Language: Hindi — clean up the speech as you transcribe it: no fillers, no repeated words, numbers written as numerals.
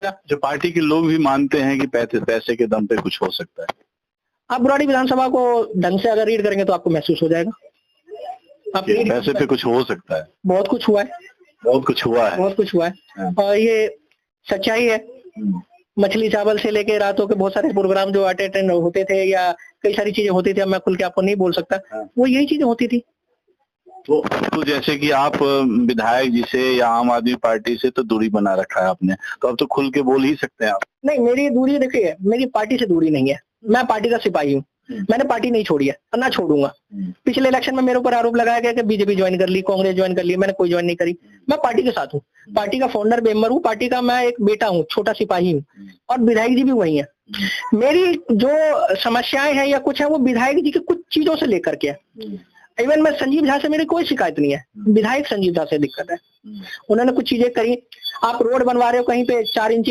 जो पार्टी के लोग भी मानते हैं कि पैसे के दम पे कुछ हो सकता है। आप बुराड़ी विधानसभा को ढंग से अगर रीड करेंगे तो आपको महसूस हो जाएगा। पैसे पे कुछ हो सकता है। बहुत कुछ हुआ है। बहुत कुछ हुआ है। बहुत कुछ हुआ है और ये सच्चाई है। मछली चावल से लेके रातों के बहुत सारे प्रोग्राम जो अटेंड होते थे या कई सारी चीजें होती थी, अब मैं खुल के आपको नहीं बोल सकता, वो यही चीजें होती थी। तो जैसे कि आप विधायक जी से या आम आदमी पार्टी से तो दूरी बना रखा है आपने, तो अब तो खुल के बोल ही सकते हैं आप। नहीं, मेरी दूरी देखिए, मेरी पार्टी से दूरी नहीं है। मैं पार्टी का सिपाही हूँ। मैंने पार्टी नहीं छोड़ी है और ना छोड़ूंगा। पिछले इलेक्शन में मेरे ऊपर आरोप लगाया गया कि बीजेपी ज्वाइन कर ली, कांग्रेस ज्वाइन कर ली। मैंने कोई ज्वाइन नहीं करी। मैं पार्टी के साथ हूँ। पार्टी का फाउंडर मेंबर हूँ। पार्टी का मैं एक बेटा हूँ, छोटा सिपाही हूँ और विधायक जी भी वही है। मेरी जो समस्याएं हैं या कुछ है वो विधायक जी की कुछ चीजों से लेकर के इवन मैं संजीव झा से मेरी कोई शिकायत नहीं है। विधायक संजीव झा से दिक्कत है। उन्होंने कुछ चीजें करी। आप रोड बनवा रहे हो कहीं पे 4 इंच